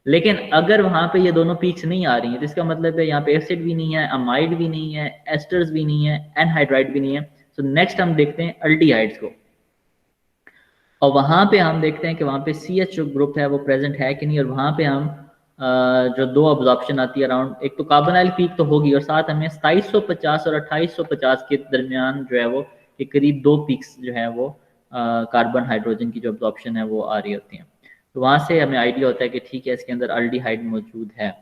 लेकिन अगर वहाँ पे ये दोनों पीक्स नहीं आ रही हैं तो इसका मतलब है यहाँ पे एसिड भी नहीं है, अमाइड भी नहीं है, एस्टर्स भी नहीं है, एनहाइड्राइड भी नहीं है। तो नेक्स्ट हम देखते हैं अल्डिहाइड्स को, और वहाँ पे हम देखते हैं कि वहाँ पे CH जो ग्रुप है वो प्रेजेंट है कि नहीं। और वहाँ पे हम जो 2 ऑब्जॉर्प्शन आती है अराउंड, एक तो कार्बोनाइल पीक तो होगी और साथ हमें 2750 और 2850 के दरमियान जो है वो के करीब 2 पीक्स जो है वो कार्बन हाइड्रोजन की जो ऑब्जॉर्प्शन है वो आ रही होती हैं। तो वहाँ से हमें आइडिया होता है कि ठीक है इसके अंदर अल्डिहाइड मौजूद है।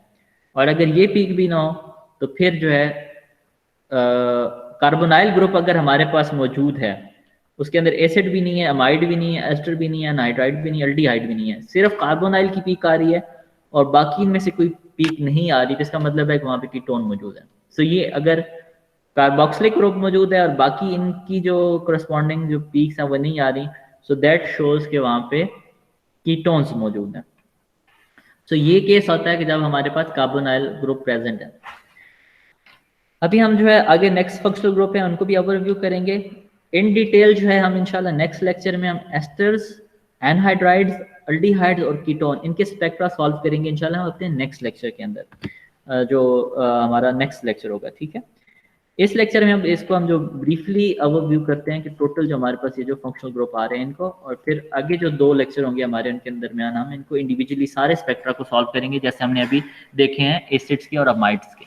और अगर ये पीक भी ना हो तो फिर जो है कार्बोनाइल ग्रुप अगर हमारे पास मौजूद है, उसके अंदर एसिड भी नहीं है, अमाइड भी नहीं है, एस्टर भी नहीं है, नाइट्राइड भी नहीं है, अल्डिहाइड भी नहीं है, सिर्फ कार्बोनाइल की पीक आ रही है और बाकी इनमें से कोई पीक नहीं आ रही, तो इसका मतलब है कि वहाँ पे कीटोन मौजूद है। सो ये अगर कार्बोक्सिलिक ग्रुप मौजूद है और बाकी इनकी जो करस्पॉन्डिंग जो पीक्स हैं वो नहीं आ रही, सो दैट शोज के वहाँ पे कीटोन्स मौजूद हैं। सो ये केस होता है कि जब हमारे पास कार्बोनाइल ग्रुप प्रेजेंट है। अभी हम जो है आगे नेक्स्ट फंक्शनल ग्रुप है उनको भी ओवरव्यू करेंगे इन डिटेल। जो है हम इंशाल्लाह नेक्स्ट लेक्चर में हम एस्टर्स, एनहाइड्राइड्स, अल्डिहाइड्स और कीटोन इनके स्पेक्ट्रा सॉल्व करेंगे इंशाल्लाह हम अपने नेक्स्ट लेक्चर के अंदर, जो हमारा नेक्स्ट लेक्चर होगा। ठीक है, इस लेक्चर में हम इसको हम जो ब्रीफली ओवरव्यू करते हैं कि टोटल जो हमारे पास ये जो फंक्शनल ग्रुप आ रहे हैं इनको, और फिर आगे जो 2 लेक्चर होंगे हमारे उनके दरमियान हम इनको इंडिविजुअली सारे स्पेक्ट्रा को सॉल्व करेंगे जैसे हमने अभी देखे हैं एसिड्स के और अमाइड्स के।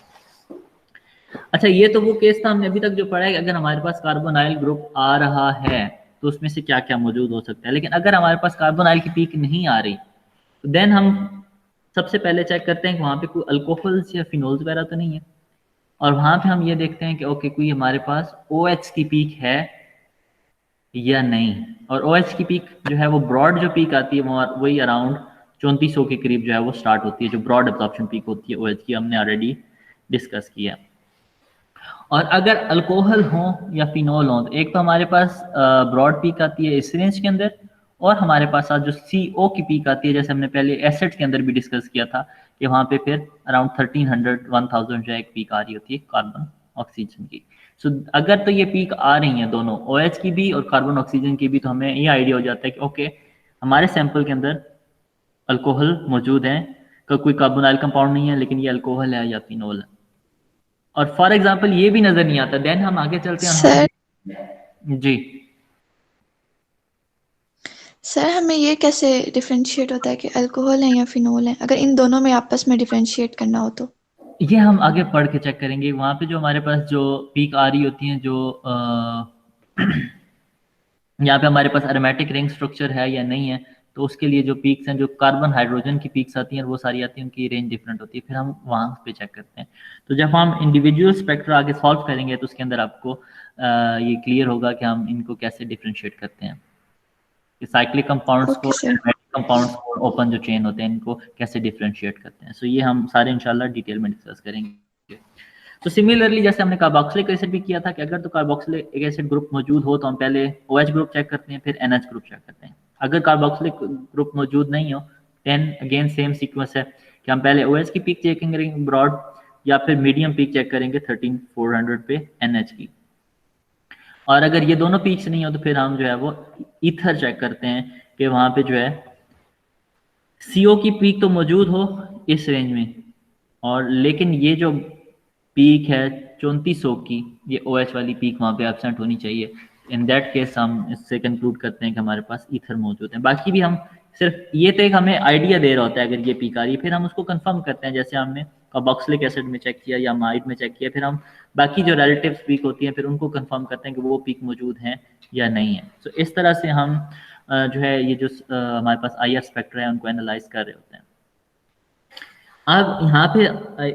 अच्छा, ये तो वो केस था हमने अभी तक जो पढ़ा है कि अगर हमारे पास कार्बोनाइल ग्रुप आ रहा है तो उसमें से क्या क्या मौजूद हो सकता है। लेकिन अगर हमारे पास कार्बोनाइल की पीक नहीं आ रही तो देन हम सबसे पहले चेक करते हैं कि वहाँ पे कोई अल्कोहल्स या फिनोल्स वगैरह तो नहीं है, और वहाँ पे हम ये देखते हैं कि ओके कोई हमारे पास OH की पीक है या नहीं। और OH की पीक जो है वो ब्रॉड जो पीक आती है वो वही अराउंड 3400 के करीब जो है वो स्टार्ट होती है, जो ब्रॉड एब्जॉर्प्शन पीक होती है OH की, हमने ऑलरेडी डिस्कस किया। और अगर अल्कोहल हो या फिनोल हो तो एक तो हमारे पास ब्रॉड पीक आती है इस रेंज के अंदर, और हमारे पास जो CO की पीक आती है जैसे हमने पहले एसिड के अंदर भी डिस्कस किया था कि वहाँ पे फिर अराउंड 1300 1000 जो है एक पीक आ रही होती है कार्बन ऑक्सीजन की। सो अगर तो ये पीक आ रही हैं दोनों, OH की भी और कार्बन ऑक्सीजन की भी, तो हमें ये आइडिया हो जाता है कि ओके हमारे सैंपल के अंदर अल्कोहल मौजूद है, कोई कार्बोनाइल कंपाउंड नहीं है लेकिन ये अल्कोहल है या फिनोल है। और फॉर एग्जांपल ये भी नजर नहीं आता, देन हम आगे चलते हैं सर जी सर हमें ये कैसे डिफरेंशिएट होता है कि अल्कोहल है या फिनोल है, अगर इन दोनों में आपस में डिफरेंशिएट करना हो तो? ये हम आगे पढ़ के चेक करेंगे। वहाँ पे जो हमारे पास जो पीक आ रही होती हैं, जो यहाँ पे हमारे पास एरोमेटिक रिंग स्ट्रक्चर है या नहीं है, तो उसके लिए जो पीक्स हैं, जो कार्बन हाइड्रोजन की पीक्स आती हैं वो सारी आती हैं, उनकी रेंज डिफरेंट होती है, फिर हम वहाँ पे चेक करते हैं। तो जब हम इंडिविजुअल स्पेक्ट्रा आगे सॉल्व करेंगे तो उसके अंदर आपको ये क्लियर होगा कि हम इनको कैसे डिफ्रेंशिएट करते हैं, कि साइक्लिक कंपाउंड्स को, एरोमेटिक कंपाउंड्स को, ओपन जो चेन होते हैं इनको कैसे डिफ्रेंशिएट करते हैं। सो ये हम सारे इंशाल्लाह डिटेल में डिस्कस करेंगे। तो सिमिलरली जैसे हमने कार्बोक्सिलिक एसिड भी किया था कि अगर तो कार्बोक्सिलिक एसिड ग्रुप मौजूद हो तो हम पहले OH ग्रुप चेक करते हैं, फिर NH ग्रुप चेक करते हैं। अगर कार्बोक्सिलिक ग्रुप मौजूद नहीं हो देन अगेन सेम सीक्वेंस है कि हम पहले OH की पीक चेक करेंगे ब्रॉड, या फिर मीडियम पीक चेक करेंगे 13400 पे NH की। और अगर ये दोनों पीक्स नहीं हो तो फिर हम जो है वो ईथर चेक करते हैं कि वहाँ पे जो है CO की पीक तो मौजूद हो इस रेंज में, और लेकिन ये जो पीक है 3400 की, ये OH वाली पीक वहाँ पे एब्सेंट होनी चाहिए। इन दैट केस हम इससे कंक्लूड करते हैं कि हमारे पास ईथर मौजूद है। बाकी भी हम सिर्फ ये तो एक हमें आइडिया दे रहा होता है अगर ये पीक आ रही है, फिर हम उसको कंफर्म करते हैं, जैसे हमने कार्बोक्सिलिक एसिड में चेक किया या अमाइड में चेक किया, फिर हम बाकी जो रिलेटिव पीक होती हैं फिर उनको कंफर्म करते हैं कि वो पीक मौजूद हैं या नहीं है। तो इस तरह से हम जो है ये जो हमारे पास IR स्पेक्ट्रा है उनको एनालाइज कर रहे होते हैं। अब यहाँ पे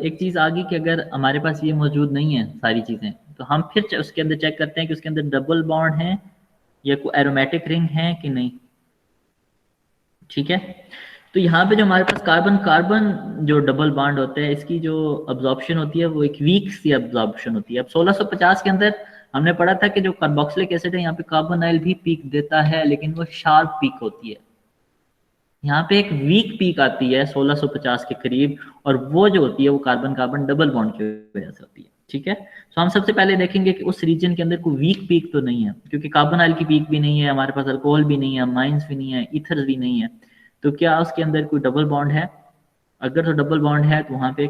एक चीज़ आ गई कि अगर हमारे पास ये मौजूद नहीं है सारी चीज़ें, तो हम फिर उसके अंदर चेक करते हैं कि उसके अंदर डबल बॉन्ड है या कोई एरोमेटिक रिंग है कि नहीं। ठीक है, तो यहाँ पे जो हमारे पास कार्बन कार्बन जो डबल बॉन्ड होता है, इसकी जो अब्जॉर्प्शन होती है वो एक वीक सी अब्जॉर्प्शन होती है। अब 1650 के अंदर हमने पढ़ा था कि जो कार्बोक्सिलिक एसिड है यहाँ पे कार्बोनाइल भी पीक देता है, लेकिन वो शार्प पीक होती है। यहाँ पे एक वीक पीक आती है 1650 के करीब, और वो जो होती है वो कार्बन कार्बन डबल बॉन्ड की वजह से होती है। ठीक है, तो हम सबसे पहले देखेंगे कि उस रीजन के अंदर कोई वीक पीक तो नहीं है, क्योंकि कार्बोनाइल की पीक भी नहीं है हमारे पास, अल्कोहल भी नहीं है, माइंस भी नहीं है, ईथर्स भी नहीं है, तो क्या उसके अंदर कोई डबल बॉन्ड है? अगर तो डबल बॉन्ड है तो वहाँ पे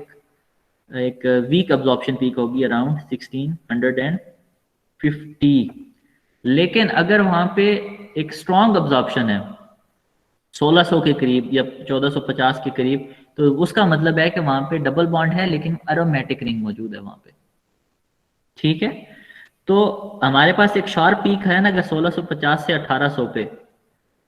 एक वीक अब्जॉर्प्शन पीक होगी अराउंड 1650। लेकिन अगर वहाँ पे एक स्ट्रॉन्ग अब्जॉर्प्शन है 1600 के करीब या 1450 के करीब, तो उसका मतलब है कि वहाँ पे डबल बॉन्ड है लेकिन एरोमेटिक रिंग मौजूद है वहाँ पे। ठीक है, तो हमारे पास एक शार्प पीक है ना अगर 1650 से 1800 पे,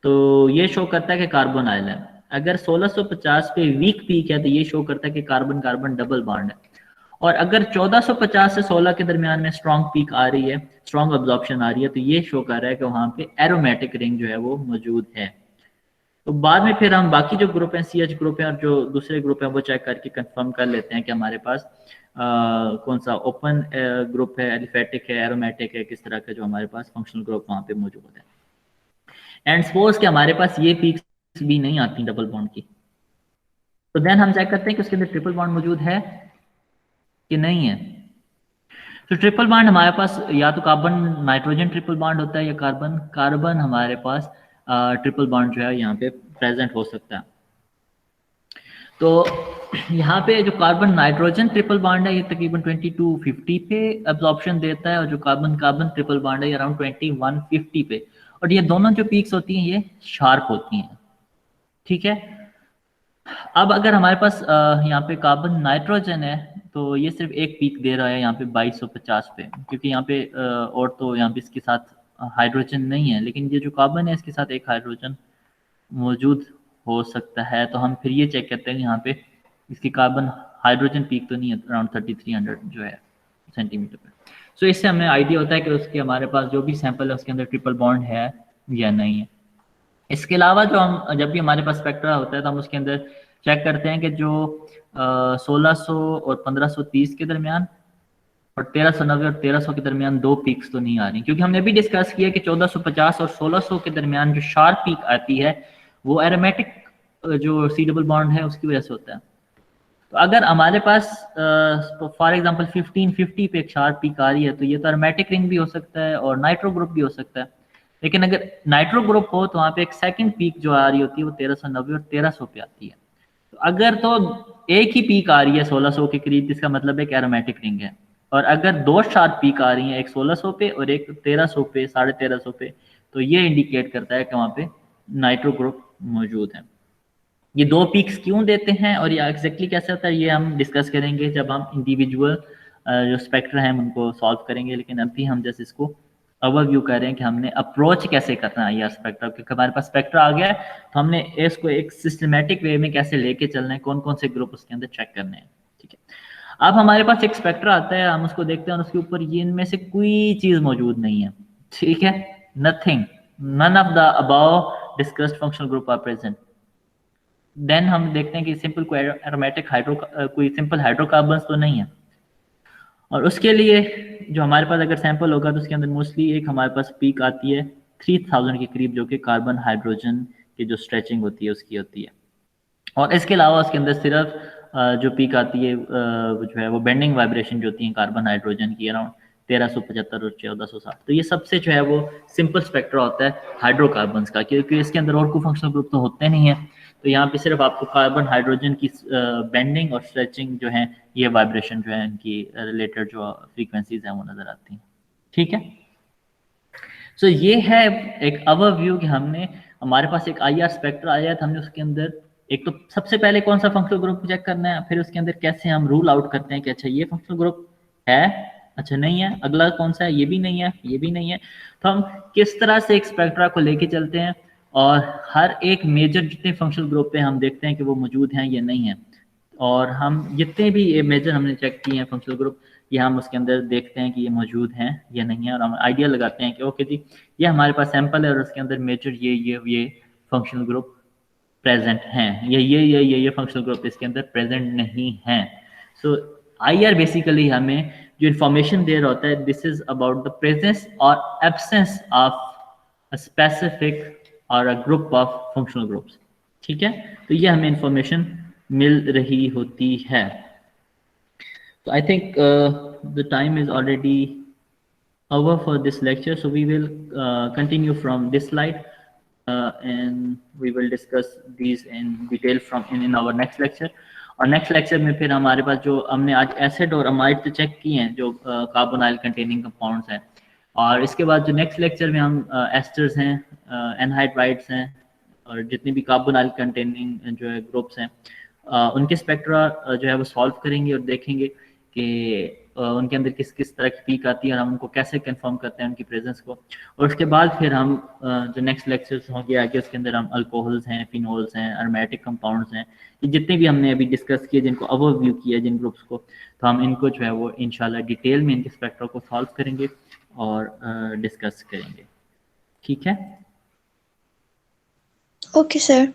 तो ये शो करता है कि कार्बोनाइल है। अगर 1650 पे वीक पीक है तो ये शो करता है कि कार्बन कार्बन डबल बॉन्ड है। और अगर 1450 से 16 के दरमियान में स्ट्रॉन्ग पीक आ रही है, स्ट्रॉन्ग अब्जॉर्प्शन आ रही है, तो ये शो कर रहा है कि वहाँ पे एरोमेटिक रिंग जो है वो मौजूद है। तो बाद में फिर हम बाकी जो ग्रुप हैं, CH ग्रुप है और जो दूसरे ग्रुप हैं, वो चेक करके कंफर्म कर लेते हैं कि हमारे पास कौन सा ओपन ग्रुप है, एलिफेटिक है, एरोमेटिक है, किस तरह का जो हमारे पास फंक्शनल ग्रुप वहाँ पे मौजूद है। एंड सपोज कि हमारे पास ये पीक्स भी नहीं आती डबल बॉन्ड की, तो देन हम चेक करते हैं कि उसके अंदर ट्रिपल बॉन्ड मौजूद है कि नहीं है। तो ट्रिपल बॉन्ड हमारे पास या तो कार्बन नाइट्रोजन ट्रिपल बॉन्ड होता है या कार्बन कार्बन हमारे पास ट्रिपल बॉन्ड जो है यहाँ पे प्रेजेंट हो सकता है। तो यहाँ पे जो कार्बन नाइट्रोजन ट्रिपल बॉन्ड है ये तकरीबन 2250 पे अब्जॉर्प्शन देता है, और जो कार्बन कार्बन ट्रिपल बॉन्ड है अराउंड 2150 पे, और ये दोनों जो पीक्स होती हैं ये शार्प होती हैं। ठीक है, अब अगर हमारे पास यहाँ पे कार्बन नाइट्रोजन है तो ये सिर्फ एक पीक दे रहा है यहाँ पे 2250 पे, क्योंकि यहाँ पे और तो यहाँ पे इसके साथ हाइड्रोजन नहीं है, लेकिन ये जो कार्बन है इसके साथ एक हाइड्रोजन मौजूद हो सकता है। तो हम फिर ये चेक करते हैं यहाँ पे इसकी कार्बन हाइड्रोजन पीक तो नहीं है, अराउंड 3300 जो है सेंटीमीटर पे। सो इससे हमें आइडिया होता है कि उसके हमारे पास जो भी सैंपल है उसके अंदर ट्रिपल बॉन्ड है या नहीं है। इसके अलावा जो हम जब भी हमारे पास स्पेक्ट्रा होता है तो हम उसके अंदर चेक करते हैं कि जो 1600 और 1530 के दरमियान और 1390 और 1300 के दरमियान दो पीक्स तो नहीं आ रही, क्योंकि हमने भी डिस्कस किया कि 1450 और 1600 के दरमियान जो शार्प पीक आती है वो एरोमेटिक जो C डबल बॉन्ड है उसकी वजह से होता है। तो अगर हमारे पास फॉर एग्जांपल 1550 पे एक शार्प पीक आ रही है तो ये तो एरोमेटिक रिंग भी हो सकता है और नाइट्रो ग्रुप भी हो सकता है। लेकिन अगर नाइट्रो ग्रुप हो तो वहाँ पे एक सेकंड पीक जो आ रही होती है वो 1390 और 1300 पे आती है। तो अगर तो एक ही पीक आ रही है 1600 के करीब, इसका मतलब एक एरोमेटिक रिंग है। और अगर दो शार्प पीक आ रही हैं, एक 1600 पे और एक 1300 पे, 1350 पे, तो ये इंडिकेट करता है कि वहाँ पे नाइट्रो ग्रुप मौजूद है। ये दो पीक्स क्यों देते हैं और ये एग्जैक्टली कैसे होता है ये हम डिस्कस करेंगे जब हम इंडिविजुअल जो स्पेक्ट्रा हैं उनको सॉल्व करेंगे। लेकिन अभी हम जैसे इसको ओवरव्यू कर रहे हैं कि हमने अप्रोच कैसे करना है यार स्पेक्ट्रा, क्योंकि हमारे पास स्पेक्ट्रा आ गया है तो हमने इसको एक सिस्टमेटिक वे में कैसे लेके चलना है, कौन कौन से ग्रुप उसके अंदर चेक करने हैं। ठीक है, अब हमारे पास एक स्पेक्ट्रा आता है, हम उसको देखते हैं और उसके ऊपर ये इनमें से कोई चीज मौजूद नहीं है। ठीक है, nothing, none of the above discussed functional group are present. Then हम देखते हैं कि सिंपल कोई एरोमेटिक कोई सिंपल हाइड्रोकार्बन्स तो नहीं है। और उसके लिए जो हमारे पास अगर सैंपल होगा तो उसके अंदर मोस्टली एक हमारे पास पीक आती है 3000 के करीब, जो कि कार्बन हाइड्रोजन की जो स्ट्रेचिंग होती है उसकी होती है। और इसके अलावा उसके अंदर सिर्फ जो पीक आती है जो है वो बेंडिंग वाइब्रेशन जो होती है कार्बन हाइड्रोजन की अराउंड 1375 और 1460। तो ये सबसे जो है वो सिंपल स्पेक्ट्रा होता है हाइड्रोकार्बन्स का, क्योंकि इसके अंदर और कोई फंक्शनल ग्रुप तो होते नहीं है। तो यहाँ पे सिर्फ आपको कार्बन हाइड्रोजन की बेंडिंग और स्ट्रेचिंग जो है ये वाइब्रेशन जो है इनकी रिलेटेड जो फ्रीक्वेंसीज हैं वो नजर आती हैं। ठीक है, सो ये है एक ओवरव्यू कि हमने हमारे पास एक IR स्पेक्ट्रा आया था, हमने उसके अंदर एक तो सबसे पहले कौन सा फंक्शनल ग्रुप चेक करना है, फिर उसके अंदर कैसे हम रूल आउट करते हैं कि अच्छा ये फंक्शनल ग्रुप है, अच्छा नहीं है, अगला कौन सा है, ये भी नहीं है, ये भी नहीं है। तो हम किस तरह से एक स्पेक्ट्रा को लेके चलते हैं और हर एक मेजर जितने फंक्शनल ग्रुप पे हम देखते हैं कि वो मौजूद हैं या नहीं है। और हम जितने भी ये मेजर हमने चेक किए हैं फंक्शनल ग्रुप, ये हम उसके अंदर देखते हैं कि ये मौजूद हैं या नहीं है, और हम आइडिया लगाते हैं कि ओके जी ये हमारे पास सैंपल है और उसके अंदर मेजर ये फंक्शनल ग्रुप प्रेजेंट हैं, ये फंक्शनल ग्रुप इसके अंदर प्रेजेंट नहीं हैं। सो IR बेसिकली हमें जो इन्फॉर्मेशन दे रहा होता है, this is about the presence और एब्सेंस ऑफ अ स्पेसिफिक और a group of functional groups. ठीक है, तो ये हमें इंफॉर्मेशन मिल रही होती है। So I think the time is already over for this lecture, so we will continue from this slide and we will discuss these in detail in our next lecture. और next lecture में फिर हमारे पास जो हमने आज acid और amide तो check किए हैं जो कार्बोनाइल कंटेनिंग कंपाउंड्स हैं, और इसके बाद जो नेक्स्ट लेक्चर में हम एस्टर्स हैं, एनहाइड्राइड्स हैं और जितनी भी कार्बोनाइल कंटेनिंग जो है ग्रुप्स हैं उनके स्पेक्ट्रा जो है वो सॉल्व करेंगे और देखेंगे कि उनके अंदर किस किस तरह की पीक आती है और हम उनको कैसे कंफर्म करते हैं उनकी प्रेजेंस को। और उसके बाद फिर हम जो नेक्स्ट लेक्चर्स होंगे आगे उसके अंदर हम अल्कोहल्स हैं, फिनोल्स हैं, अरोमेटिक कंपाउंड्स हैं, ये जितने भी हमने अभी डिस्कस किए जिनको ओवरव्यू किया जिन ग्रुप्स को, तो हम इनको जो है वो इंशाल्लाह डिटेल में इनके स्पेक्ट्रा को सॉल्व करेंगे और डिस्कस करेंगे। ठीक है, ओके सर।